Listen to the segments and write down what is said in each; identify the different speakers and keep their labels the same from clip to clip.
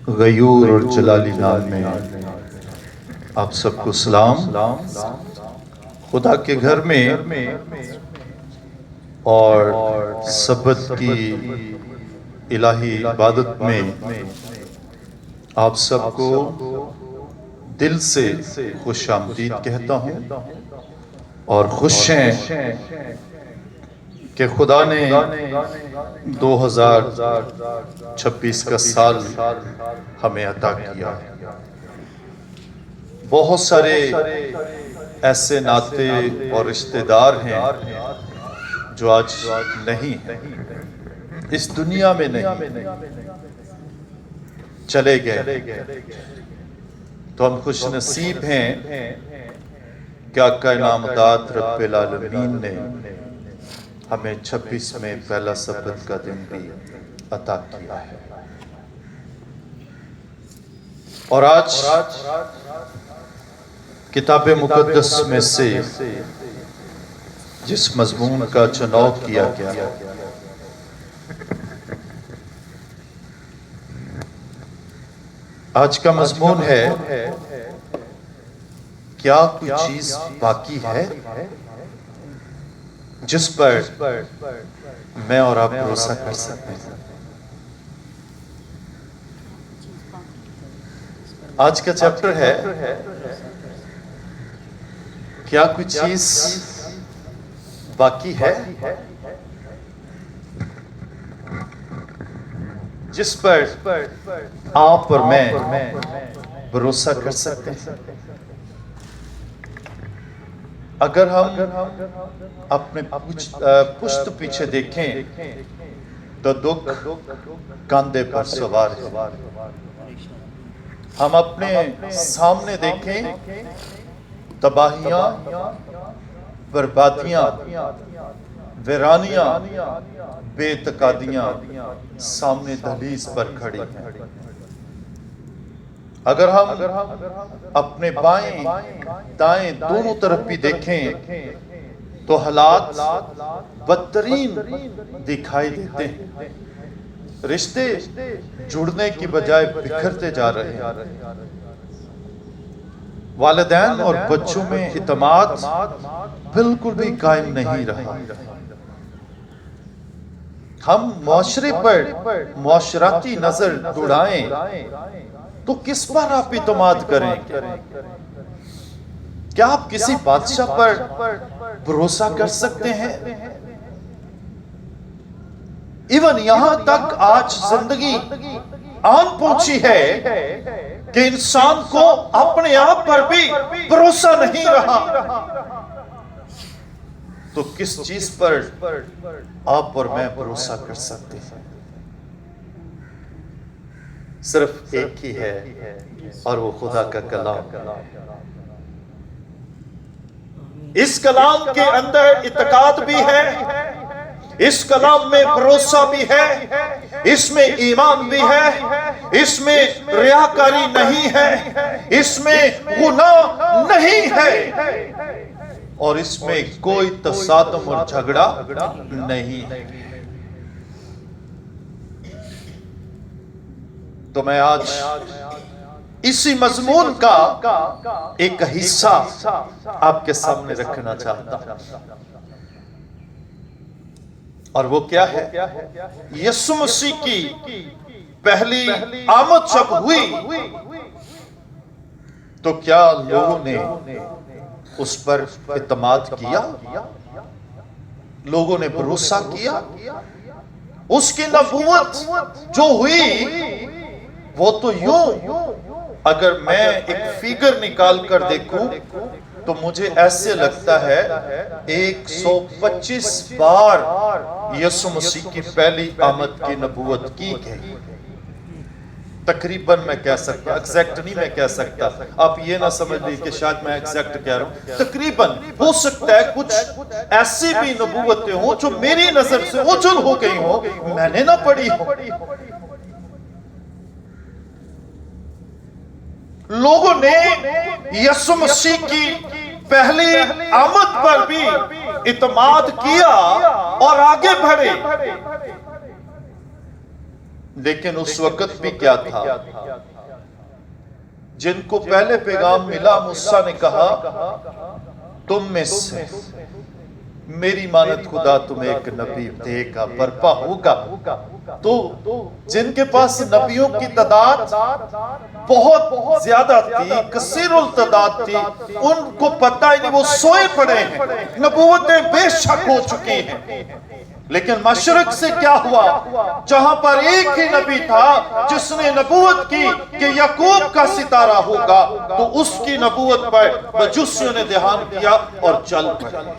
Speaker 1: غیور اور جلالی نام میں آپ سب کو سلام۔ خدا کے گھر میں اور سبت کی الہی عبادت میں آپ سب کو دل سے خوش آمدید کہتا ہوں، اور خوش ہیں کہ خدا نے 2026 کا سال ہمیں عطا کیا۔ بہت سارے ایسے ناطے اور رشتہ دار ہیں جو آج نہیں ہیں، اس دنیا میں نہیں، چلے گئے، تو ہم خوش نصیب ہیں کہ آقا نامدار رب العالمین نے ہمیں 26 میں پہلا سبت کا دن بھی عطا کیا ہے۔ اور آج کتاب مقدس میں سے جس مضمون کا چناؤ کیا گیا آج کا مضمون ہے، کیا کوئی چیز باقی ہے جس پر میں اور آپ بھروسہ کر سکتے ہیں؟ آج کا چیپٹر ہے، کیا کوئی چیز باقی ہے جس پر آپ اور میں بھروسہ کر سکتے ہیں؟ اگر ہم اپنے پشت پیچھے دیکھیں تو دکھ کاندھے پر سوار ہے۔ ہم اپنے سامنے دیکھیں، تباہیاں، بربادیاں، ویرانیاں، بے اعتقادیاں سامنے دہلیز پر کھڑی ہیں۔ اگر ہم اپنے بائیں دائیں دونوں طرف بھی دیکھیں تو حالات بدترین دکھائی دیتے ہیں، رشتے جڑنے کی بجائے بکھرتے جا رہے ہیں، والدین اور بچوں میں اعتماد بالکل بھی قائم نہیں رہا۔ ہم معاشرے پر معاشراتی نظر دوڑائیں تو کس پر آپ اعتماد کریں گے؟ کیا آپ کسی بادشاہ پر بھروسہ کر سکتے ہیں؟ ایون یہاں تک آج زندگی آن پہنچی ہے کہ انسان کو اپنے آپ پر بھی بھروسہ نہیں رہا، تو کس چیز پر آپ اور میں بھروسہ کر سکتے ہیں؟ صرف ایک ہی ہے، اور وہ خدا کا کلام۔ اس کلام کے اندر اعتقاد بھی ہے، اس کلام میں بھروسہ بھی ہے، اس میں ایمان بھی ہے، اس میں ریاکاری نہیں ہے، اس میں گناہ نہیں ہے، اور اس میں کوئی تصادم اور جھگڑا نہیں ہے۔ تو میں آج اسی مضمون کا ایک حصہ آپ کے سامنے رکھنا چاہتا ہوں، اور وہ کیا ہے؟ یسوع مسیح کی پہلی آمد جب ہوئی تو کیا لوگوں نے اس پر اعتماد کیا؟ لوگوں نے بھروسہ کیا؟ اس کی نبوت جو ہوئی وہ تو یوں، اگر میں ایک فگر نکال کر دیکھوں تو مجھے ایسے لگتا ہے 125 بار یسوع مسیح کی پہلی آمد کی نبوت کی گئی۔ تقریباً میں کہہ سکتا، ایگزیکٹ نہیں میں کہہ سکتا، آپ یہ نہ سمجھ لی کہ شاید میں ایگزیکٹ کہہ رہا ہوں، تقریباً ہو سکتا ہے کچھ ایسی بھی نبوتیں ہوں جو میری نظر سے اوجھل ہو گئی ہوں، میں نے نہ پڑھی ہوں۔ لوگوں نے یسوع مسیح کی پہلی آمد پر بھی اعتماد کیا اور آگے بڑھے، لیکن اس وقت بھی کیا تھا؟ جن کو پہلے پیغام ملا موسیٰ نے کہا تم میں سے میری مانت خدا تمہیں ایک نبی دے گا، برپا ہوگا۔ تو جن کے پاس نبیوں کی تعداد بہت زیادہ تھی، کثیر التعداد تھی، ان کو پتہ ہی نہیں، وہ سوئے پڑے ہیں، نبوتیں بے شک ہو چکی ہیں۔ لیکن مشرق سے کیا ہوا؟ جہاں پر ایک ہی نبی تھا جس نے نبوت کی کہ یعقوب کا ستارہ ہوگا، تو اس کی نبوت پر مجوسیوں نے دھیان کیا اور چل پڑے۔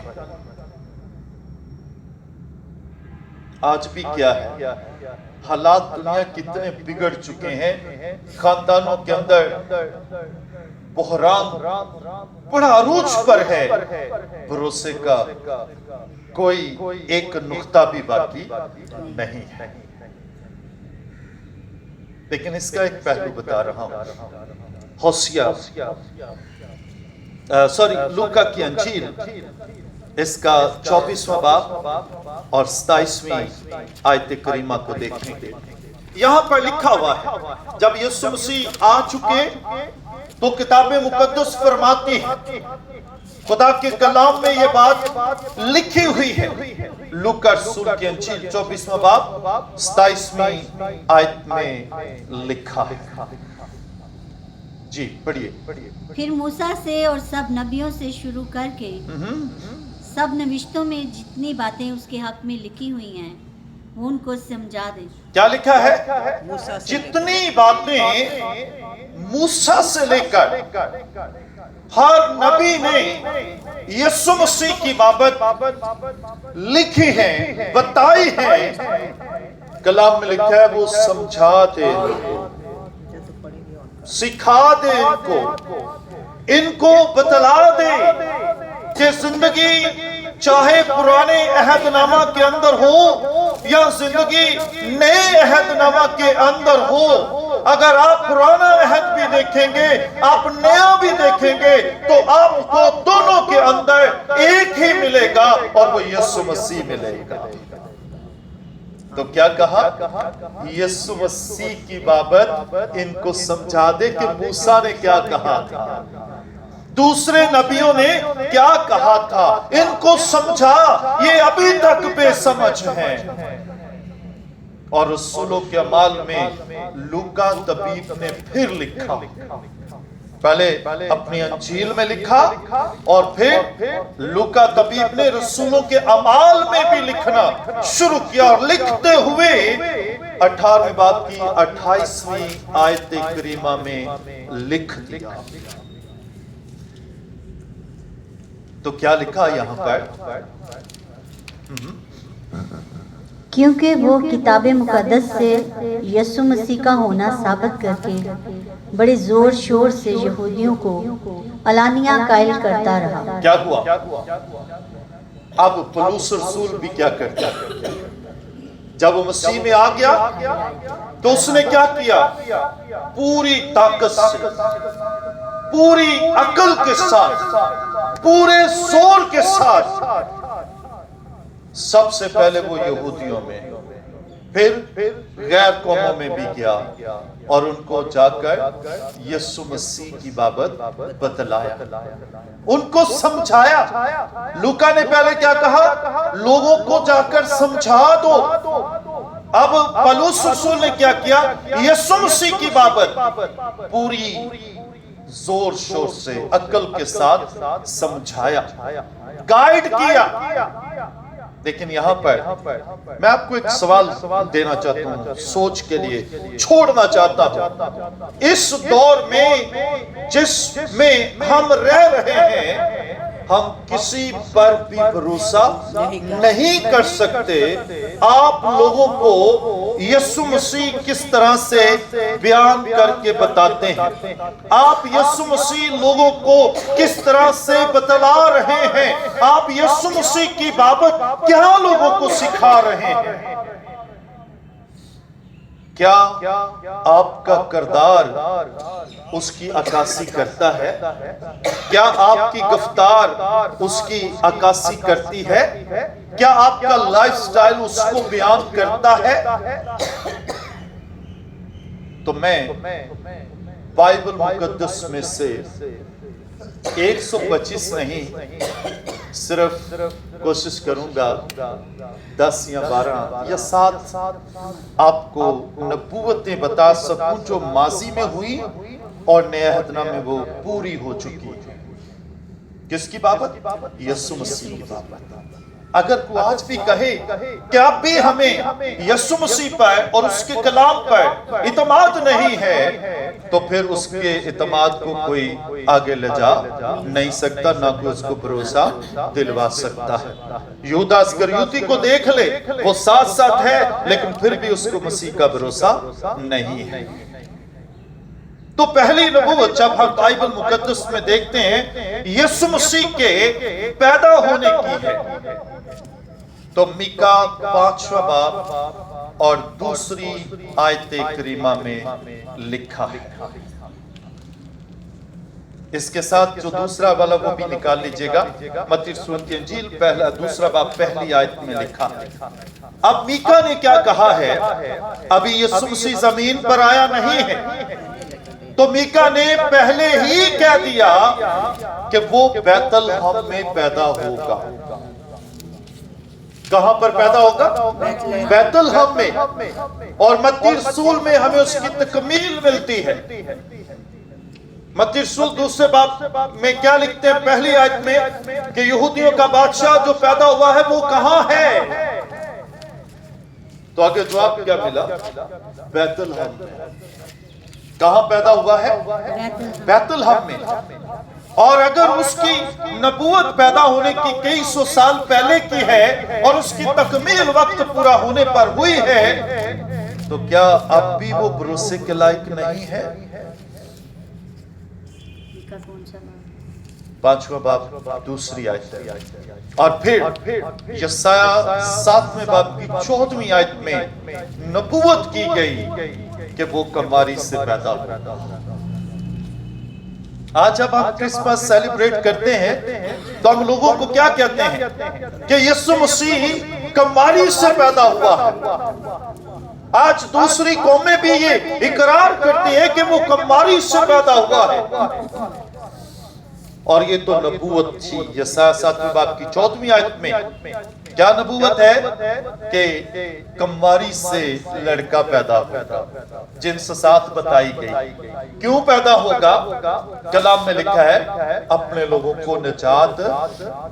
Speaker 1: آج بھی کیا ہے؟ حالات دنیا کتنے بگڑ چکے ہیں، خاندانوں کے اندر بحران بڑا عروج پر ہے، بھروسے کا کوئی ایک نقطہ بھی باقی نہیں ہے۔ لیکن اس کا ایک پہلو بتا رہا ہوں۔ لوکا کی انجیل اس کا 24واں باب اور 27ویں آیت کریمہ کو دیکھیں گے۔ یہاں پر لکھا ہوا ہے جب یسوع مسیح آ چکے تو کتاب مقدس فرماتی ہے، خدا کے کلام میں یہ بات لکھی ہوئی ہے۔ لوکا رسول کی انجیل 24واں باب 27ویں آیت میں لکھا ہے۔ جی پڑھیے۔
Speaker 2: پھر موسیٰ سے اور سب نبیوں سے شروع کر کے سب نوشتوں میں جتنی باتیں اس کے حق میں لکھی ہوئی ہیں وہ ان کو سمجھا دے۔
Speaker 1: کیا لکھا ہے؟ جتنی باتیں موسیٰ سے لے کر ہر نبی نے یسوع مسیح کی بابت لکھی ہیں، بتائی ہیں، کلام میں لکھا ہے وہ سمجھا دے، سکھا دے، ان کو بتلا دے کہ زندگی چاہے پرانے عہد نامہ کے اندر ہو یا زندگی نئے عہد نامہ کے اندر ہو، اگر آپ پرانا عہد بھی دیکھیں گے، آپ نیا بھی دیکھیں گے، تو آپ کو دونوں کے اندر ایک ہی ملے گا اور وہ یسوع مسیح ملے گا۔ تو کیا کہا؟ یسوع مسیح کی بابت ان کو سمجھا دے کہ موسیٰ نے کیا کہا تھا، دوسرے نبیوں نے کیا کہا تھا، ان کو سمجھا، یہ ابھی تک بے سمجھ ہیں۔ اور رسولوں کے اعمال میں لوکا طبیب نے پھر لکھا، پہلے اپنی انجیل میں لکھا اور پھر لوکا طبیب نے رسولوں کے اعمال میں بھی لکھنا شروع کیا، اور لکھتے ہوئے 18ویں باب کی 28ویں آیت کریمہ میں لکھ دیا۔ تو کیا لکھا یہاں پر؟
Speaker 2: کیونکہ وہ کتاب مقدس سے یسوع مسیح کا ہونا ثابت کر کے بڑے زور شور سے یہودیوں کو علانیہ قائل کرتا رہا۔
Speaker 1: کیا ہوا؟ اب پولس رسول بھی کیا کرتا ہے؟ جب وہ مسیح میں آ گیا تو اس نے کیا کیا؟ پوری طاقت سے، پوری عقل کے ساتھ، پورے زور کے ساتھ سب سے پہلے وہ یہودیوں میں، پھر غیر قوموں میں بھی گیا اور ان کو جا کر یسوع مسیح کی بابت بتلایا، ان کو سمجھایا۔ لوکا نے پہلے کیا کہا؟ لوگوں کو جا کر سمجھا دو۔ اب پولس رسول نے کیا کیا؟ یسوع مسیح کی بابت پوری زور شور سے عقل کے ساتھ سمجھایا، گائیڈ کیا۔ لیکن یہاں پر میں آپ کو ایک سوال دینا چاہتا ہوں، سوچ کے لیے چھوڑنا چاہتا ہوں۔ اس دور میں جس میں ہم رہ رہے ہیں، ہم کسی پر بھی بھروسہ نہیں کر سکتے۔ آپ لوگوں کو یسوع مسیح کس طرح سے بیان کر کے بتاتے ہیں، آپ یسوع مسیح لوگوں کو کس طرح سے بتلا رہے ہیں، آپ یسوع مسیح کی بابت کیا لوگوں کو سکھا رہے ہیں؟ کیا آپ کا کردار اس کی عکاسی کرتا ہے؟ کیا آپ کی گفتار اس کی عکاسی کرتی ہے؟ کیا آپ کا لائف سٹائل اس کو بیان کرتا ہے؟ تو میں بائبل مقدس میں سے 125 نہیں صرف کوشش کروں گا 10 یا 12 یا 7 آپ کو نبوتیں بتا سکوں جو ماضی میں ہوئی اور نئے عہد نامے میں وہ پوری ہو چکی ہے۔ کس کی بابت؟ یسوع مسیح کی بابت۔ اگر کوئی آج بھی کہے کہ اب بھی ہمیں یسوع مسیح پر اور اس کے کلام پر اعتماد نہیں ہے تو پھر اس کے اعتماد کو کوئی آگے لے جا نہیں سکتا، نہ کوئی اس کو بھروسہ دلوا سکتا ہے۔ یہودا اسکریوتی کو دیکھ لے، وہ ساتھ ساتھ ہے لیکن پھر بھی اس کو مسیح کا بھروسہ نہیں ہے۔ تو پہلی نبوت جب ہم بائبل مقدس میں دیکھتے ہیں یسوع مسیح کے پیدا ہونے کی ہے، تو میکا 5واں باب اور 2 آیت کریمہ میں لکھا ہے۔ اس کے ساتھ جو دوسرا والا وہ بھی نکال لیجئے گا، متی رسول کی انجیل 2 باب پہلی آیت میں لکھا ہے۔ اب میکا نے کیا کہا ہے؟ ابھی یسوع مسیح زمین پر آیا نہیں ہے، تو میکا نے پہلے ہی کہہ دیا کہ وہ بیت الحم میں پیدا ہوگا۔ کہاں پر پیدا ہوگا؟ بیت الحم میں۔ اور متی رسول میں ہمیں اس کی تکمیل ملتی ہے۔ متی رسول 2 باب میں کیا لکھتے ہیں پہلی آیت میں کہ یہودیوں کا بادشاہ جو پیدا ہوا ہے وہ کہاں ہے؟ تو آگے جواب کیا ملا؟ بیت الحم میں۔ کہاں پیدا ہوا ہے؟ بیت الحم میں۔ اور اگر اس کی نبوت پیدا ہونے کی کئی سو سال پہلے کی ہے اور اس کی تکمیل وقت پورا ہونے پر ہوئی ہے، تو کیا اب بھی وہ بھروسے کے لائق نہیں ہے؟ 5واں باب 2 آیت ہے۔ اور پھر یسایہ 7ویں باب کی 14ویں آیت میں نبوت کی گئی کہ وہ کماری سے پیدا ہوگا۔ آج جب ہم کرسمس سیلیبریٹ کرتے ہیں تو ہم لوگوں کو کیا کہتے ہیں کہ یسوع مسیح کماری سے پیدا ہوا ہے۔ آج دوسری قومیں بھی یہ اقرار کرتی ہیں کہ وہ کماری سے پیدا ہوا ہے، اور یہ تو نبوت تھی۔ یسایہ 7ویں باب کی 14ویں آیت میں کیا نبوت ہے کہ کماری سے لڑکا پیدا ہوگا، جنس ساتھ بتائی گئی۔ کیوں پیدا ہوگا؟ کلام میں لکھا ہے اپنے لوگوں کو نجات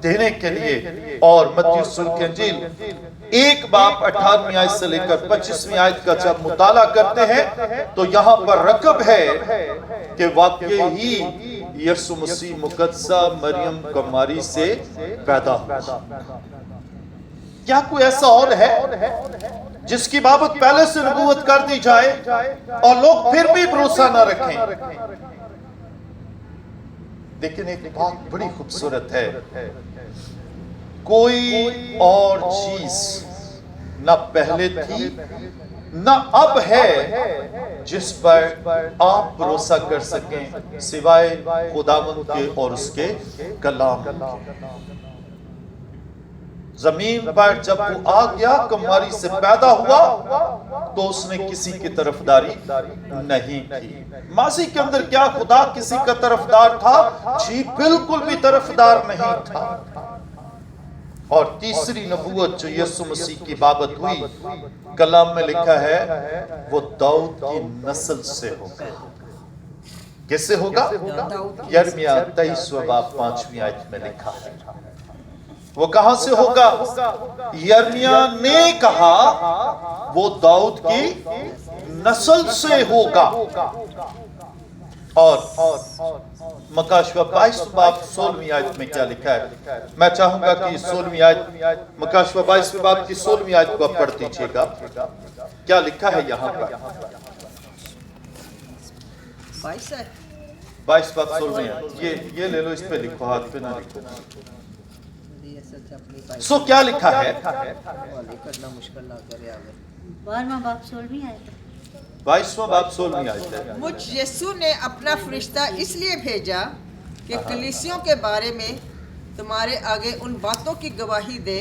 Speaker 1: دینے کے لیے۔ اور متی رسول کی انجیل 1 باب 18ویں آیت سے لے کر 25ویں آیت کا جب مطالعہ کرتے ہیں تو یہاں پر رقب ہے کہ واقعی ہی یسوع مسیح مقدسہ مریم کماری سے پیدا ہوا۔ کیا کوئی ایسا اور ہے جس کی بابت پہلے سے نبوت کر دی جائے اور لوگ پھر بھی بھروسہ نہ رکھیں؟ لیکن ایک بات بڑی خوبصورت ہے، کوئی اور چیز نہ پہلے تھی نہ اب ہے جس پر آپ بھروسہ کر سکیں سوائے خداوند کے اور اس کے کلام کے۔ زمین پر جب وہ آ گیا کماری سے پیدا ہوا تو اس نے کسی کی طرفداری نہیں کی۔ ماضی کے اندر کیا خدا کسی کا طرفدار تھا؟ جی بالکل بھی طرفدار نہیں تھا۔ اور تیسری نبوت جو یسوع مسیح کی بابت ہوئی کلام میں لکھا ہے وہ داؤد کی نسل سے ہوگا۔ کس سے ہوگا؟ یرمیہ 23 باب 5ویں آیت میں لکھا ہے۔ وہ کہاں سے ہوگا؟ یرمیہ نے کہا وہ داؤد کی نسل سے ہوگا۔ اور مکاشفہ 22 باب 16ویں آیت میں کیا لکھا ہے؟ میں چاہوں گا کہ 16ویں آیت مکاشفہ 22 باب کی 16ویں آیت کو آپ پڑھ دیجئے گا۔ کیا لکھا ہے یہاں پر؟ 22 باب 16ویں آیت، یہ لے لو، اس پہ لکھو، ہاتھ پہ نہ لکھو۔ سو کیا لکھا ہے؟
Speaker 2: 12واں باب 16ویں آیت
Speaker 1: 22واں باب 16ویں آیت ہے۔
Speaker 3: مجھ یسوع نے اپنا فرشتہ اس لیے بھیجا کہ کلیسیوں کے بارے میں تمہارے آگے ان باتوں کی گواہی دے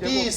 Speaker 1: 30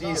Speaker 1: 30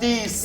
Speaker 1: 30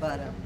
Speaker 3: 12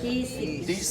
Speaker 1: 30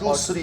Speaker 1: 2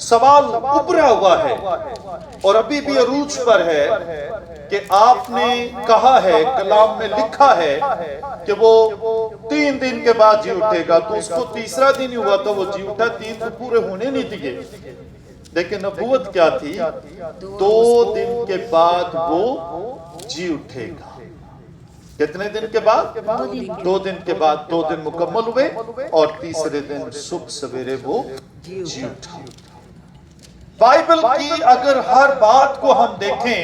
Speaker 1: سوال ابھرا ہوا ہے اور ابھی بھی عروج پر ہے کہ آپ نے کہا ہے، کلام میں لکھا ہے کہ وہ 3 دن کے بعد جی اٹھے گا، تو اس کو تیسرا دن ہی ہوا تو وہ جی اٹھا، 3 تو پورے ہونے نہیں دیے، لیکن نبوت کیا تھی؟ 2 دن کے بعد وہ جی اٹھے گا۔ کتنے دن کے بعد؟ 2 دن کے بعد 2 دن مکمل ہوئے اور تیسرے دن صبح سویرے وہ جی اٹھا۔ بائبل کی اگر ہر بات کو ہم دیکھیں،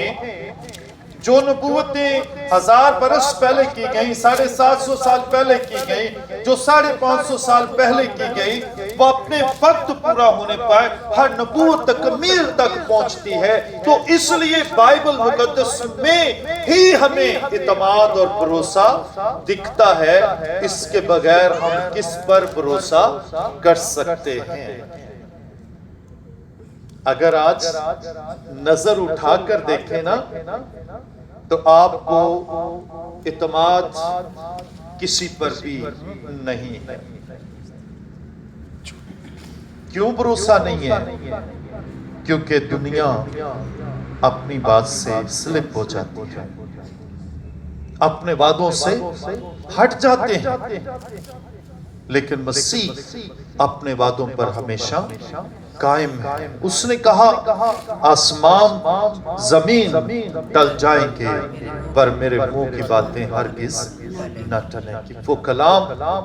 Speaker 1: جو نبوتیں 1000 برس پہلے کی گئیں، 750 سال پہلے کی گئیں، جو 550 سال پہلے کی گئی، وہ اپنے وقت پورا ہونے پائے، ہر نبوت تکمیل تک پہنچتی ہے۔ تو اس لیے بائبل مقدس میں ہی ہمیں اعتماد اور بھروسہ دکھتا ہے، اس کے بغیر ہم کس پر بھروسہ کر سکتے ہیں؟ اگر آج نظر اٹھا کر دیکھیں نا تو آپ کو اعتماد کسی پر بھی نہیں ہے۔ کیوں بھروسہ نہیں ہے؟ کیونکہ دنیا اپنی بات سے سلپ ہو جاتی ہے، اپنے وعدوں سے ہٹ جاتے ہیں، لیکن مسیح اپنے وعدوں پر ہمیشہ قائم ہے۔ اس نے کہا آسمان زمین ٹل جائیں گے پر میرے منہ کی باتیں ہرگز نہ ٹلیں گی۔ وہ کلام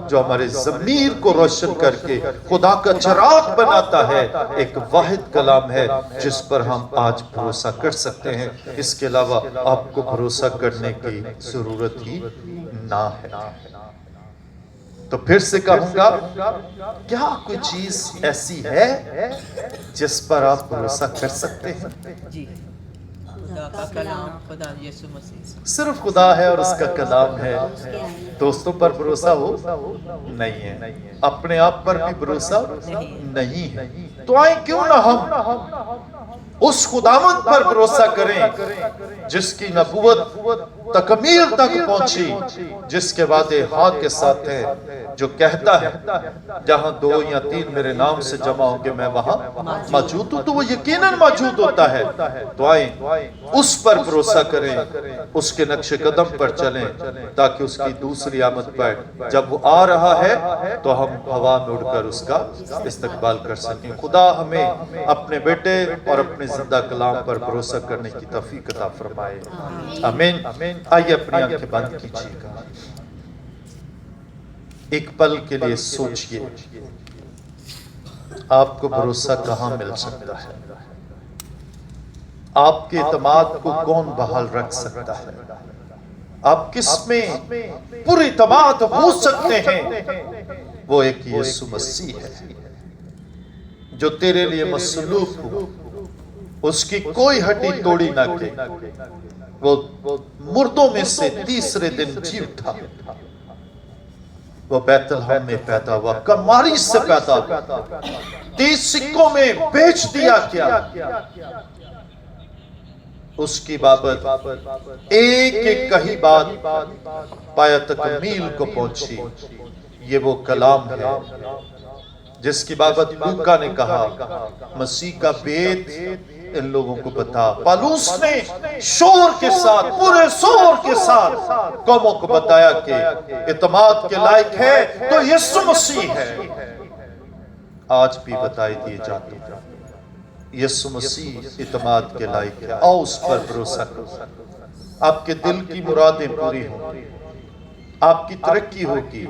Speaker 1: جو ہمارے ضمیر کو روشن کر کے خدا کا چراغ بناتا ہے، ایک واحد کلام ہے جس پر ہم آج بھروسہ کر سکتے ہیں۔ اس کے علاوہ آپ کو بھروسہ کرنے کی ضرورت ہی نہ ہے۔ تو پھر سے کہوں گا، کیا کوئی چیز ایسی ہے جس پر آپ بھروسہ کر سکتے ہیں؟
Speaker 3: جی، خدا کا کلام، خدا یسوع مسیح۔
Speaker 1: صرف خدا ہے اور اس کا کلام ہے۔ دوستوں پر بھروسہ ہو نہیں ہے، اپنے آپ پر بھی بھروسہ نہیں ہے۔ تو آئیں کیوں نہ ہم اس خداوند پر بھروسہ کریں جس کی نبوت تکمیل تک پہنچی، جس کے وعدے ہاں کے ساتھ ہیں، جو کہتا ہے جہاں 2 یا 3 میرے نام سے جمع ہوں گے میں وہاں موجود ہوں، تو وہ یقیناً موجود ہوتا ہے۔ تو آئیں اس پر بھروسہ کریں، اس کے نقش قدم پر چلیں، تاکہ اس کی دوسری آمد پر جب وہ آ رہا ہے تو ہم ہوا میں اڑ کر اس کا استقبال کر سکیں۔ خدا ہمیں اپنے بیٹے اور اپنے زندہ کلام پر بھروسہ کرنے کی توفیق عطا فرمائے، آمین۔ آئیے اپنی آنکھیں بند کیجیے گا، ایک پل کے لیے سوچئے آپ کو بھروسہ کہاں مل سکتا ہے؟ آپ کے اعتماد کو کون بحال رکھ سکتا ہے؟ آپ کس میں پوری اعتماد ہو سکتے ہیں؟ وہ ایک یسوع مسیح ہے جو تیرے لیے مصلوب ہو، اس کی کوئی ہڈی توڑی نہ کی، وہ مردوں میں سے تیسرے دن جی اٹھا، وہ بیت الحم میں پیدا ہوا، کماری سے پیدا ہوا، 30 سکوں میں بیچ دیا کیا، اس کی بابت ایک ایک کہی بات پایا تکمیل کو پہنچی۔ یہ وہ کلام ہے جس کی بابت لوکا نے کہا مسیح کا بیت ان لوگوں کو بتا۔ پالوس نے شور کے ساتھ، پورے شور کے ساتھ قوموں کو بتایا کہ اعتماد کے لائق ہے تو یسوع مسیح ہے۔ آج بھی بتائی دیے جاتے ہیں یسوع مسیح اعتماد کے لائق ہے، آؤ اس پر بھروسہ کرو، آپ کے دل کی مرادیں پوری ہوں، آپ کی ترقی ہوگی،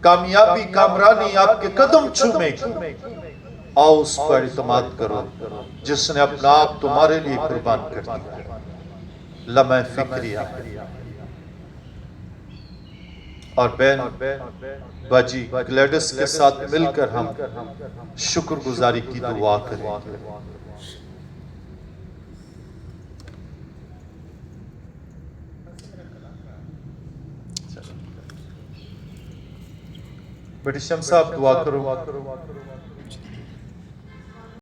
Speaker 1: کامیابی کامرانی آپ کے قدم چھومے گی۔ آؤ اس پر اعتماد کرو جس نے اپنا آپ تمہارے لیے قربان کر دیا۔ لمحہ فکریہ اور بہن باجی گلیڈس کے ساتھ مل کر ہم شکر گزاری کی دعا کریں گے۔ بیٹی شم صاحب دعا کرو۔